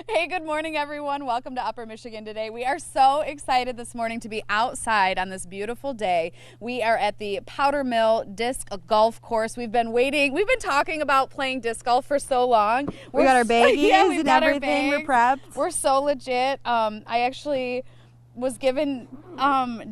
Hey, good morning, everyone. Welcome to Upper Michigan today. We are so excited this morning to be outside on this beautiful day. We are at the Powder Mill Disc Golf Course. We've been talking about playing disc golf for so long. We got our baggies and got our everything. We're bags. prepped. We're so legit. I actually was given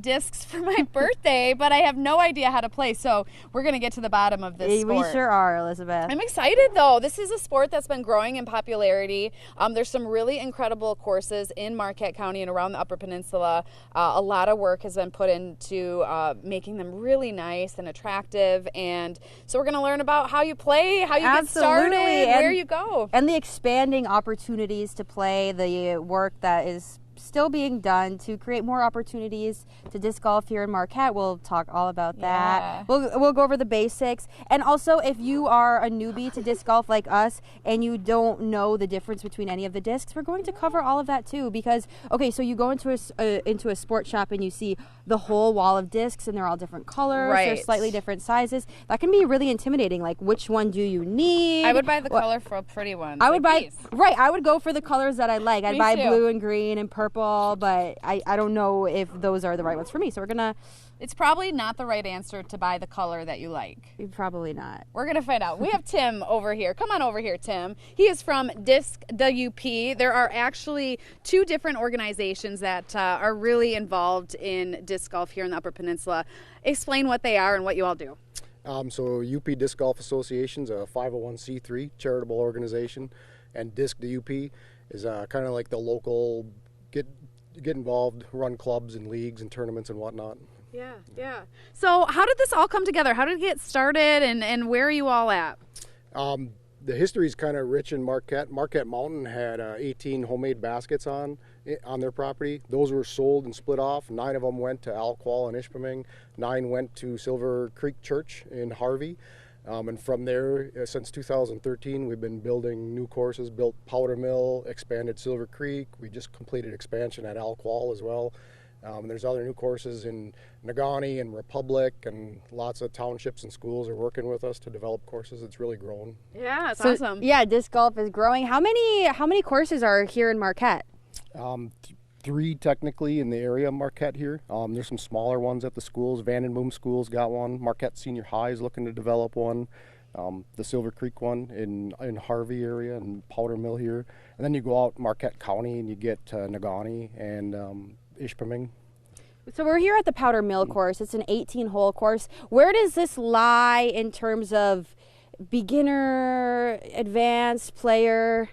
discs for my birthday, but I have no idea how to play, so we're going to get to the bottom of this sport. We sure are, Elizabeth. I'm excited, though. This is a sport that's been growing in popularity. There's some really incredible courses in Marquette County and around the Upper Peninsula. A lot of work has been put into making them really nice and attractive, and so we're going to learn about how you play, how you get started, where you go. And the expanding opportunities to play, the work that is still being done to create more opportunities to disc golf here in Marquette. We'll talk all about that. We'll go over the basics. And also, if you are a newbie to disc golf like us and you don't know the difference between any of the discs, we're going to cover all of that too. Because, okay, so you go into a sport shop and you see the whole wall of discs and they're all different colors. Right. They're slightly different sizes. That can be really intimidating. Like, which one do you need? I would buy the colorful pretty ones. I would I would go for the colors that I like. I'd buy blue and green and purple, but I don't know if those are the right ones for me. So we're gonna. It's probably not the right answer to buy the color that you like. Probably not. We're going to find out. We have Tim over here. Come on over here, Tim. He is from Disc WP. There are actually two different organizations that are really involved in disc golf here in the Upper Peninsula. Explain what they are and what you all do. So UP Disc Golf Association is a 501c3 charitable organization, and Disc WP is kind of like the local get involved, run clubs and leagues and tournaments and whatnot. Yeah. So how did this all come together? How did it get started, and where are you all at? The history is kind of rich in Marquette. Marquette Mountain had 18 homemade baskets on their property. Those were sold and split off. 9 of them went to Alqual and Ishpeming. 9 went to Silver Creek Church in Harvey. And from there, since 2013, we've been building new courses, built Powder Mill, expanded Silver Creek. We just completed expansion at Alqual as well. And there's other new courses in Negaunee and Republic, and lots of townships and schools are working with us to develop courses. It's really grown. Yeah, it's awesome. Yeah, disc golf is growing. How many courses are here in Marquette? 3 technically in the area of Marquette here. There's some smaller ones at the schools. Vandenboom School's got one. Marquette Senior High is looking to develop one. The Silver Creek one in Harvey area and Powder Mill here. And then you go out Marquette County and you get Negaunee and Ishpeming. So we're here at the Powder Mill course. It's an 18-hole course. Where does this lie in terms of beginner, advanced, player?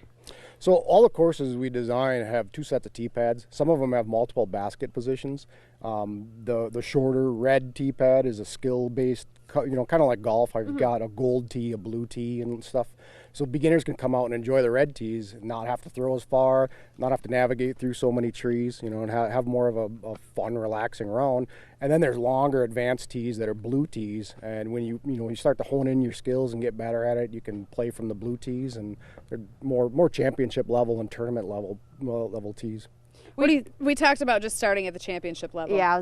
So all the courses we design have 2 sets of tee pads. Some of them have multiple basket positions. The shorter red tee pad is a skill-based, kind of like golf. I've got a gold tee, a blue tee, and stuff. So beginners can come out and enjoy the red tees, and not have to throw as far, not have to navigate through so many trees, and have more of a fun, relaxing round. And then there's longer advanced tees that are blue tees, and when you start to hone in your skills and get better at it, you can play from the blue tees, and they're more championship level and tournament level tees. We talked about just starting at the championship level. Yeah,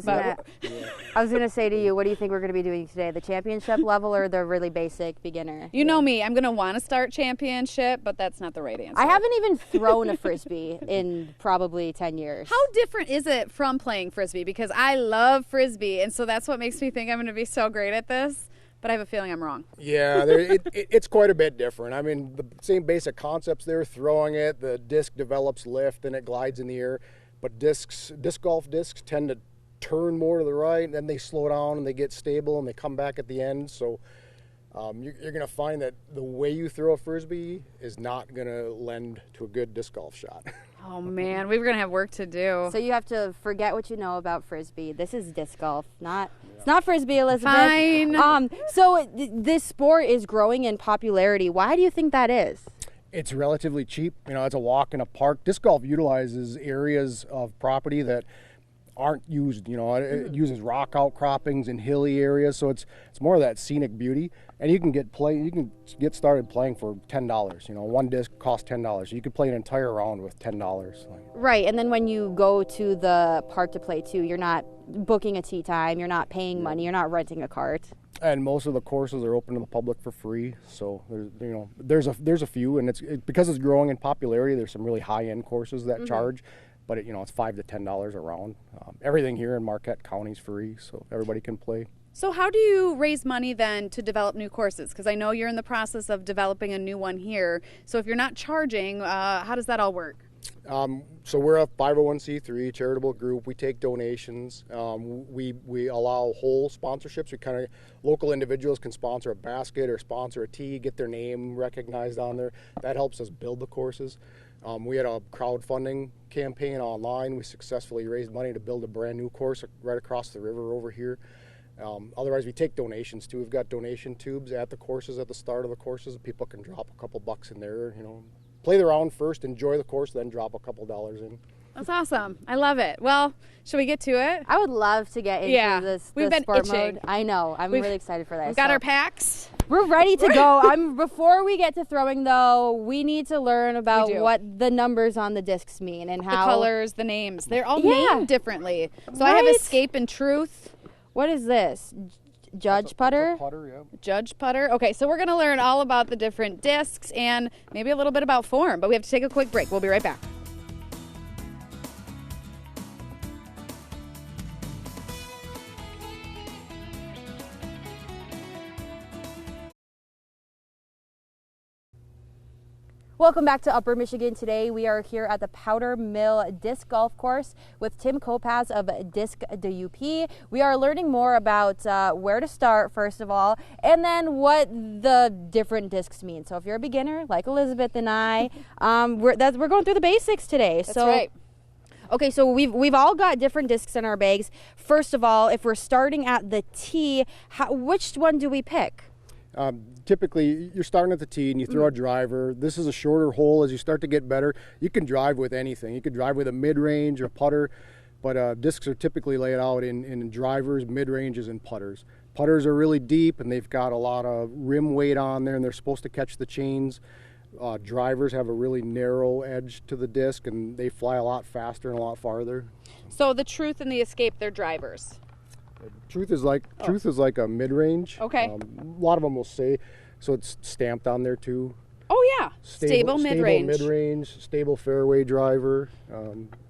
I was gonna say to you, what do you think we're gonna be doing today? The championship level or the really basic beginner? You know me, I'm gonna want to start championship, but that's not the right answer. I haven't even thrown a frisbee in probably 10 years. How different is it from playing frisbee? Because I love frisbee, and so that's what makes me think I'm gonna be so great at this. But I have a feeling I'm wrong. Yeah, it's quite a bit different. I mean, the same basic concepts there, throwing it, the disc develops lift and it glides in the air. But disc golf discs tend to turn more to the right, and then they slow down and they get stable and they come back at the end. So you're going to find that the way you throw a frisbee is not going to lend to a good disc golf shot. Oh man, we're going to have work to do. So you have to forget what you know about frisbee. This is disc golf, it's not frisbee, Elizabeth. Fine. So this sport is growing in popularity. Why do you think that is? It's relatively cheap. It's a walk in a park. Disc golf utilizes areas of property that aren't used. It uses rock outcroppings and hilly areas, so it's more of that scenic beauty. And you can get started playing for $10. One disc costs $10. So you could play an entire round with $10. Right, and then when you go to the park to play too, you're not booking a tee time, you're not paying money, you're not renting a cart. And most of the courses are open to the public for free. So there's a few, and because it's growing in popularity. There's some really high-end courses that charge, but it's $5 to $10 a round. Everything here in Marquette County is free, so everybody can play. So how do you raise money then to develop new courses? Because I know you're in the process of developing a new one here. So if you're not charging, how does that all work? So we're a 501c3 charitable group. We take donations. We allow whole sponsorships. Local individuals can sponsor a basket or sponsor a tee, get their name recognized on there. That helps us build the courses. We had a crowdfunding campaign online. We successfully raised money to build a brand new course right across the river over here. Otherwise, we take donations too. We've got donation tubes at the courses at the start of the courses. People can drop a couple bucks in there, play the round first, enjoy the course, then drop a couple dollars in. That's awesome. I love it. Well, should we get to it? I would love to get into this We've been sport itching. mode. I know. I'm really excited for that. We've got our packs. We're ready to go. Before we get to throwing, though, we need to learn about what the numbers on the discs mean and how the colors, the names. They're all named differently. So I have Escape and Truth. What is this? Judge putter? Putter, yeah. Judge putter. Okay, so we're going to learn all about the different discs and maybe a little bit about form, but we have to take a quick break. We'll be right back. Welcome back to Upper Michigan. Today we are here at the Powder Mill Disc Golf Course with Tim Kopacz of Disc DUP. We are learning more about where to start, first of all, and then what the different discs mean. So if you're a beginner, like Elizabeth and I, we're going through the basics today. That's right. Okay, so we've all got different discs in our bags. First of all, if we're starting at the tee, which one do we pick? Typically, you're starting at the tee and you throw a driver. This is a shorter hole. As you start to get better, you can drive with anything. You could drive with a mid-range or putter, but discs are typically laid out in drivers, mid-ranges, and putters. Putters are really deep and they've got a lot of rim weight on there and they're supposed to catch the chains. Drivers have a really narrow edge to the disc and they fly a lot faster and a lot farther. So the Truth and the Escape, they're drivers. Truth is like a mid-range. Okay. A lot of them will say, so it's stamped on there too. Oh yeah, stable mid-range. Stable mid-range, stable fairway driver.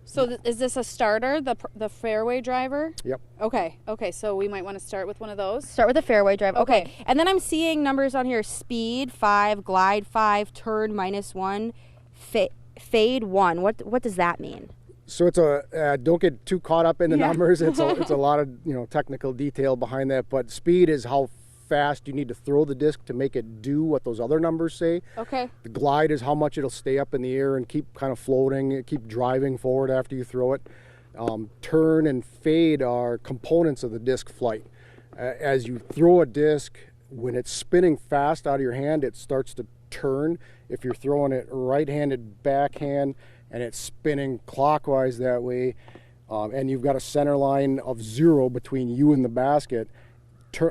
So is this a starter, the fairway driver? Yep. Okay, so we might want to start with one of those. Start with the fairway drive. Okay. And then I'm seeing numbers on here: speed 5, glide 5, turn -1, fade 1. What does that mean? So it's don't get too caught up in the numbers. It's a lot of technical detail behind that. But speed is how fast you need to throw the disc to make it do what those other numbers say. Okay. The glide is how much it'll stay up in the air and keep kind of floating, keep driving forward after you throw it. Turn and fade are components of the disc flight. As you throw a disc, when it's spinning fast out of your hand, it starts to turn. If you're throwing it right-handed backhand and it's spinning clockwise that way, and you've got a center line of 0 between you and the basket,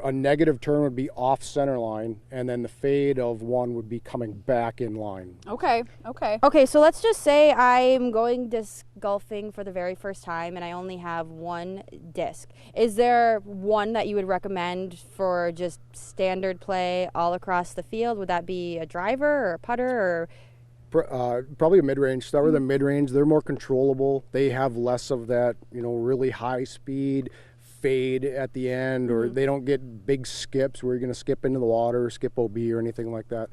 a negative turn would be off center line, and then the fade of 1 would be coming back in line. Okay. Okay, so let's just say I'm going disc golfing for the very first time and I only have one disc. Is there one that you would recommend for just standard play all across the field? Would that be a driver or a putter or... Probably a mid-range. Start with a mid-range. They're more controllable. They have less of that, really high speed fade at the end, or they don't get big skips where you're going to skip into the water or skip OB or anything like that.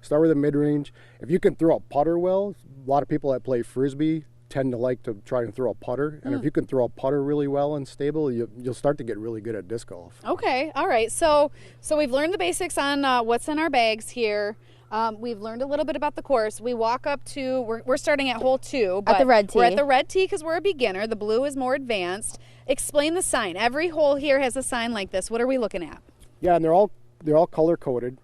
Start with a mid-range. If you can throw a putter well, a lot of people that play Frisbee tend to like to try and throw a putter. And if you can throw a putter really well and stable, you'll start to get really good at disc golf. Okay, all right. So we've learned the basics on what's in our bags here. We've learned a little bit about the course. We walk up to, we're starting at hole 2. But at the red tee. We're at the red tee because we're a beginner. The blue is more advanced. Explain the sign. Every hole here has a sign like this. What are we looking at? Yeah, and they're all color coded.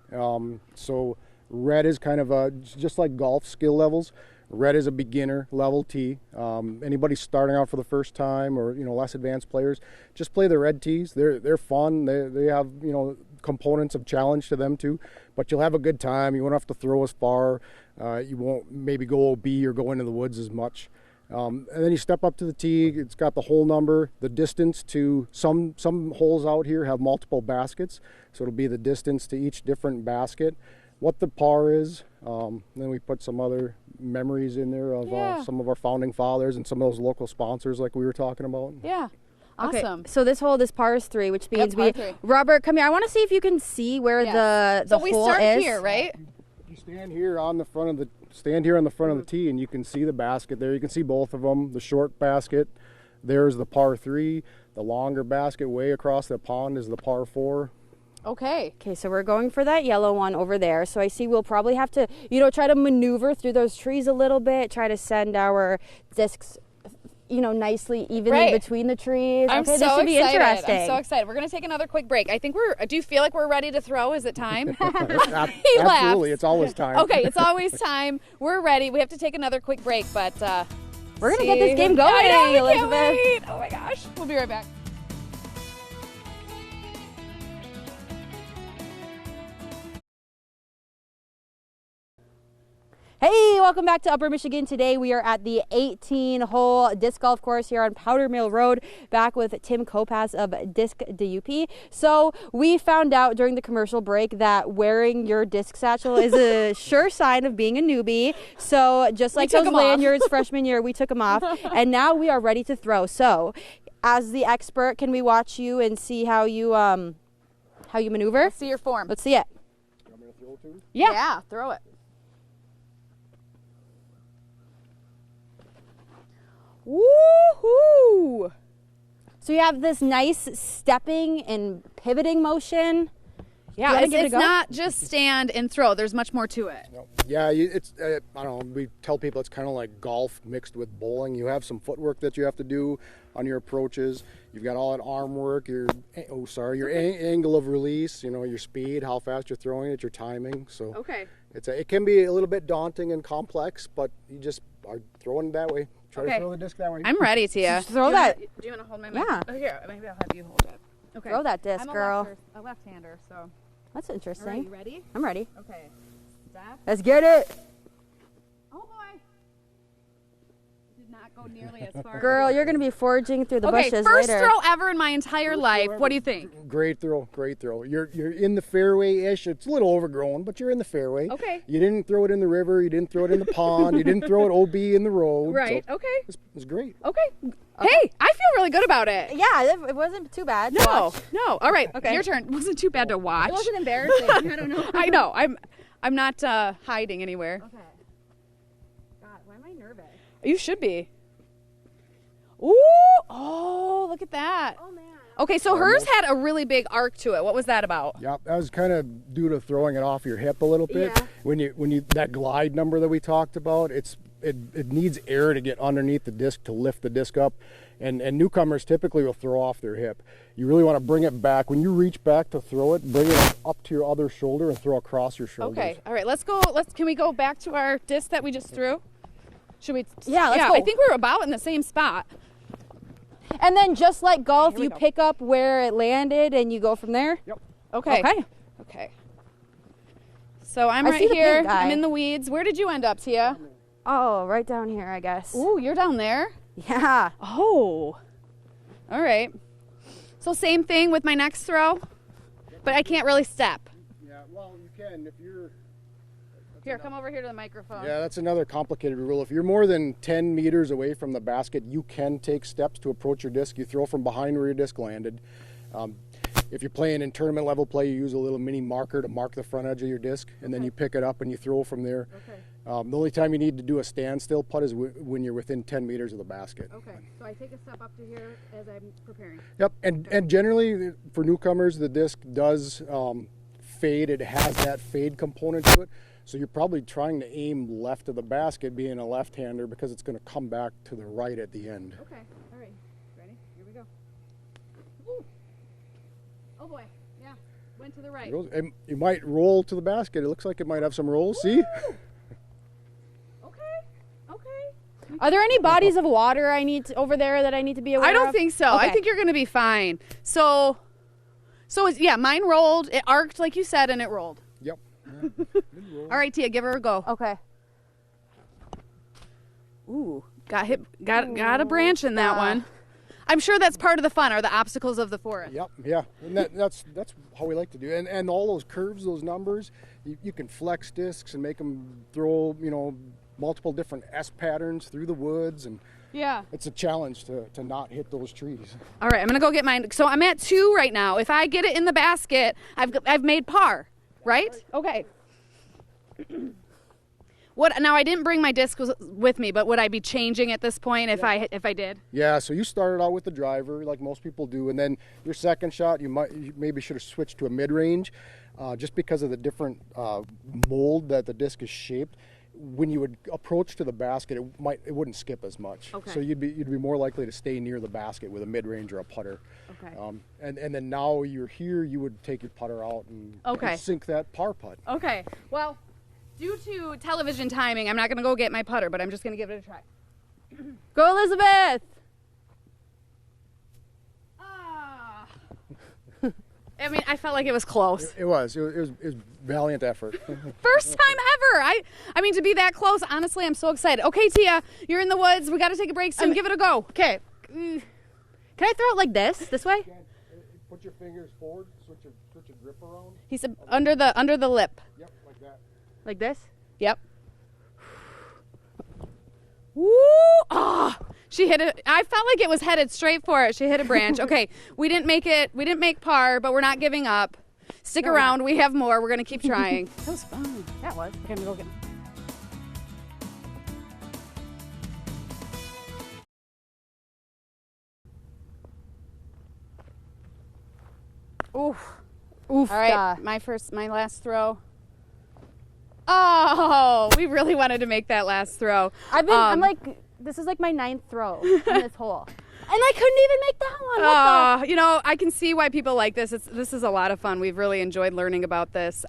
So red is kind of just like golf skill levels. Red is a beginner level tee. Anybody starting out for the first time or less advanced players, just play the red tees. They're fun. They have components of challenge to them too, but you'll have a good time. You won't have to throw as far. You won't maybe go OB or go into the woods as much. And then you step up to the tee. It's got the hole number, the distance to some holes out here have multiple baskets, so it'll be the distance to each different basket, what the par is. Then we put some other memories in there of some of our founding fathers and some of those local sponsors like we were talking about. Yeah. Awesome. Okay, so this hole, this par is 3, which means par 3. Robert, come here. I want to see if you can see where the so hole we start is. here, right? You stand here on the front of the of the tee, and you can see the basket there. You can see both of them. The short basket, there's the par 3. The longer basket way across the pond is the par 4. Okay. Okay, so we're going for that yellow one over there. So I see we'll probably have to, try to maneuver through those trees a little bit, try to send our discs, nicely, evenly between the trees. I'm okay, so this should be excited. interesting. I'm so excited. We're going to take another quick break. I think do you feel like we're ready to throw? Is it time? Absolutely. It's always time. Okay, it's always time. We're ready. We have to take another quick break, but we're going to get this game going, I know, we Elizabeth. Can't wait. Oh my gosh. We'll be right back. Hey, welcome back to Upper Michigan. Today we are at the 18-hole disc golf course here on Powder Mill Road, back with Tim Kopass of Disc DUP. So we found out during the commercial break that wearing your disc satchel is a sure sign of being a newbie. So just like those lanyards freshman year, we took them off, and now we are ready to throw. So as the expert, can we watch you and see how you maneuver? Let's see your form. Let's see it. You want me to throw it too? Yeah, throw it. Woohoo! So you have this nice stepping and pivoting motion. Yeah, it's not just stand and throw. There's much more to it. Yeah, it's I don't know. We tell people it's kind of like golf mixed with bowling. You have some footwork that you have to do on your approaches. You've got all that arm work. Your angle of release. Your speed, how fast you're throwing it, your timing. So okay, it can be a little bit daunting and complex, but you just are throwing it that way. Try to throw the disc that way. I'm ready, Tia. Throw that. Do you want to hold my mic? Yeah. Oh, here, maybe I'll have you hold it. Okay. Throw that disc, girl. I'm a left-hander, so. That's interesting. All right, you ready? I'm ready. Okay. Stop. Let's get it. Oh boy. Did not go nearly as far. Girl, you're going to be foraging through the bushes first later. throw ever in my entire life. What do you think? Great throw. You're in the fairway-ish. It's a little overgrown, but you're in the fairway. Okay. You didn't throw it in the river. You didn't throw it in the pond. You didn't throw it OB in the road. Right. So Okay. It was great. Okay. Hey, I feel really good about it. Yeah, it wasn't too bad. No. All right. Okay. Your turn. It wasn't too bad to watch. It wasn't embarrassing. I don't know. I know. I'm not hiding anywhere. Okay. God, why am I nervous? You should be. Ooh! Oh, look at that. Oh man. Okay, so hers had a really big arc to it. What was that about? Yeah, that was kind of due to throwing it off your hip a little bit. Yeah. When you that glide number that we talked about, it needs air to get underneath the disc to lift the disc up, and newcomers typically will throw off their hip. You really want to bring it back. When you reach back to throw it, bring it up to your other shoulder and throw across your shoulders. Okay. All right. Let's go. Can we go back to our disc that we just threw? Should we? Yeah, let's go. I think we're about in the same spot. And then just like golf, Here we you go. pick up where it landed and you go from there? Yep. Okay. Okay. Okay. So I'm I right see the here. pink guy. I'm in the weeds. Where did you end up, Tia? Oh, right down here, I guess. Ooh, you're down there. Yeah. Oh. All right. So same thing with my next throw, but I can't really step. Yeah, well, you can if you're... Here, come over here to the microphone. Yeah, that's another complicated rule. If you're more than 10 meters away from the basket, you can take steps to approach your disc. You throw from behind where your disc landed. If you're playing in tournament level play, you use a little mini marker to mark the front edge of your disc, and then you pick it up and you throw from there. Okay. The only time you need to do a standstill putt is when you're within 10 meters of the basket. Okay. So I take a step up to here as I'm preparing. Yep, and generally for newcomers, the disc does fade. It has that fade component to it. So you're probably trying to aim left of the basket, being a left-hander, because it's going to come back to the right at the end. Okay. All right. Ready? Here we go. Ooh. Oh boy. Yeah. Went to the right. And you might roll to the basket. It looks like it might have some rolls. See? Okay. Are there any bodies of water over there that I need to be aware of? I don't think so. Okay. I think you're going to be fine. So yeah, mine rolled. It arced like you said, and it rolled. Yep. All right, Tia, give her a go. Okay. Ooh. Got a branch in that one. I'm sure that's part of the fun, are the obstacles of the forest. Yep, yeah, and that's how we like to do it. And all those curves, those numbers, you can flex discs and make them throw, multiple different S patterns through the woods, and yeah, it's a challenge to not hit those trees. All right, I'm gonna go get mine. So I'm at 2 right now. If I get it in the basket, I've made par, right? Okay. What now? I didn't bring my disc with me, but would I be changing at this point if I did? Yeah. So you started out with the driver, like most people do, and then your second shot, you maybe should have switched to a mid-range, just because of the different mold that the disc is shaped. When you would approach to the basket, it wouldn't skip as much. Okay. So you'd be more likely to stay near the basket with a mid-range or a putter. Okay. And then now you're here, you would take your putter out and sink that par putt. Okay. Well, due to television timing, I'm not gonna go get my putter, but I'm just gonna give it a try. Go, Elizabeth! Ah. I mean, I felt like it was close. It was valiant effort. First time ever. I mean, to be that close, honestly, I'm so excited. Okay, Tia, you're in the woods. We got to take a break soon. Give it a go. Okay. Can I throw it like this way? Put your fingers forward, switch your grip around. He said under the lip. Yep, like that. Like this? Yep. Woo! Oh, she hit it. I felt like it was headed straight for it. She hit a branch. Okay, we didn't make it. We didn't make par, but we're not giving up. Stick around. We have more. We're gonna keep trying. That was fun. That was. Okay, I'm gonna go get. Oof. Oof. All right, my last throw. Oh, we really wanted to make that last throw. I'm like, this is like my 9th throw in this hole. And I couldn't even make that one. I can see why people like this. This is a lot of fun. We've really enjoyed learning about this.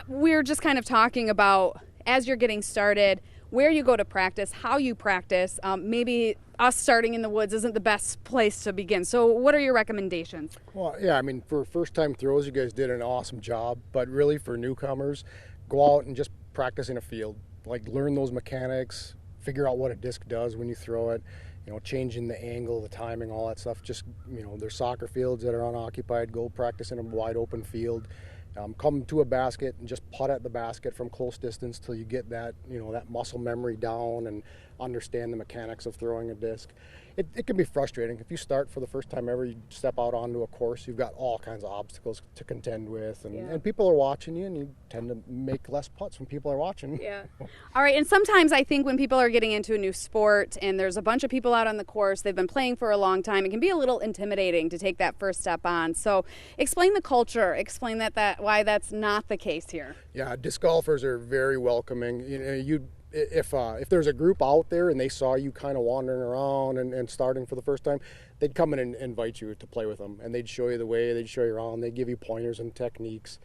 We're just kind of talking about, as you're getting started, where you go to practice, how you practice. Maybe us starting in the woods isn't the best place to begin. So what are your recommendations? Well, yeah, I mean, for first-time throws, you guys did an awesome job. But really, for newcomers, go out and just practice in a field. Like, learn those mechanics, figure out what a disc does when you throw it. Changing the angle, the timing, all that stuff. Just, there's soccer fields that are unoccupied. Go practice in a wide open field. Come to a basket and just putt at the basket from close distance till you get that, that muscle memory down and understand the mechanics of throwing a disc. It can be frustrating. If you start for the first time ever, you step out onto a course, you've got all kinds of obstacles to contend with, and people are watching you, and you tend to make less putts when people are watching. Yeah. All right, and sometimes I think when people are getting into a new sport and there's a bunch of people out on the course, they've been playing for a long time, it can be a little intimidating to take that first step on. So explain the culture, explain that why that's not the case here. Yeah, disc golfers are very welcoming. If there's a group out there and they saw you kind of wandering around and starting for the first time, they'd come in and invite you to play with them, and they'd show you the way, they'd show you around, they'd give you pointers and techniques.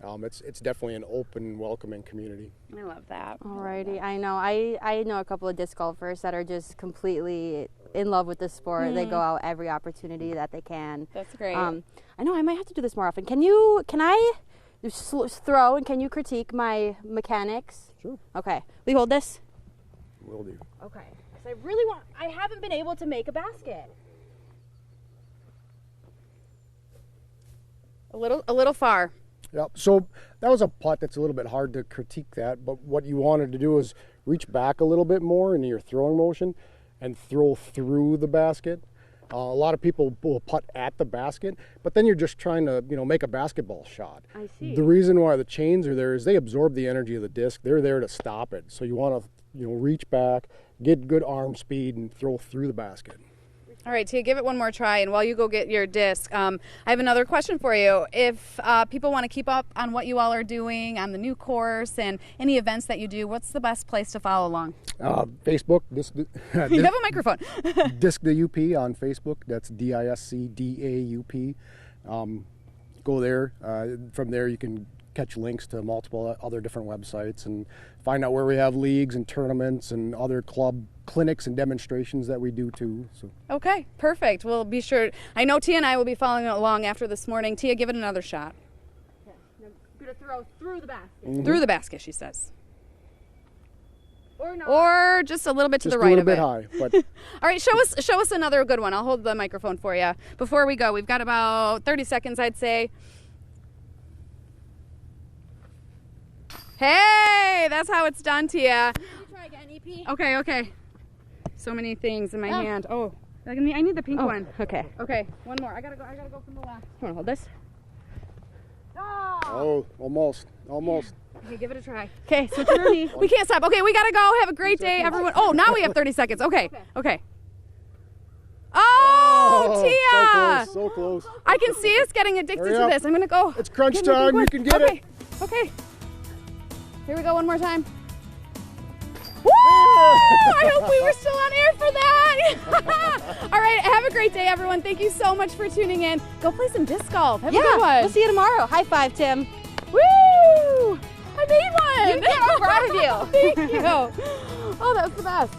It's definitely an open, welcoming community. I love that. Alrighty, I know. I know a couple of disc golfers that are just completely in love with the sport. They go out every opportunity that they can. That's great. I know I might have to do this more often. Can I throw and can you critique my mechanics? Sure. Okay. Will you hold this? Will do. Okay. Because I haven't been able to make a basket. A little far. Yep. So that was a putt that's a little bit hard to critique that, but what you wanted to do is reach back a little bit more into your throwing motion and throw through the basket. A lot of people will putt at the basket, but then you're just trying to, make a basketball shot. I see. The reason why the chains are there is they absorb the energy of the disc. They're there to stop it. So you want to, reach back, get good arm speed, and throw through the basket. All right, Tia, give it one more try, and while you go get your disc, I have another question for you. If people want to keep up on what you all are doing on the new course and any events that you do, what's the best place to follow along? Facebook. You have a microphone. Disc the UP on Facebook. That's DISCDAUP. Go there. From there, you can catch links to multiple other different websites and find out where we have leagues and tournaments and other club clinics and demonstrations that we do too. So. Okay, perfect. We'll be sure. I know Tia and I will be following along after this morning. Tia, give it another shot. Okay. I'm going to throw through the basket. Mm-hmm. Through the basket, she says. Or just a little bit to Just the right a of little it. bit high, but All right, show us another good one. I'll hold the microphone for you. Before we go, we've got about 30 seconds, I'd say. Hey, that's how it's done to you. Try again, EP. Okay. So many things in my hand. Oh, I need the pink one. Okay. Okay, one more. I gotta go from the left. You wanna hold this? oh, almost. Okay, give it a try. Okay, switch your knee. We can't stop. Okay, we gotta go. Have a great day, everyone. Oh, now we have 30 seconds. Okay. Oh, Tia! So close. I can see us getting addicted Hurry to up. this. I'm gonna go. It's crunch Get my time. big one. You can get Okay. it. Okay. Here we go. One more time. Woo! I hope we were still on air for that. All right. Have a great day, everyone. Thank you so much for tuning in. Go play some disc golf. Have a good one. We'll see you tomorrow. High five, Tim. Woo! I made one. You did. I'm proud of you. Thank you. Oh, that was the best.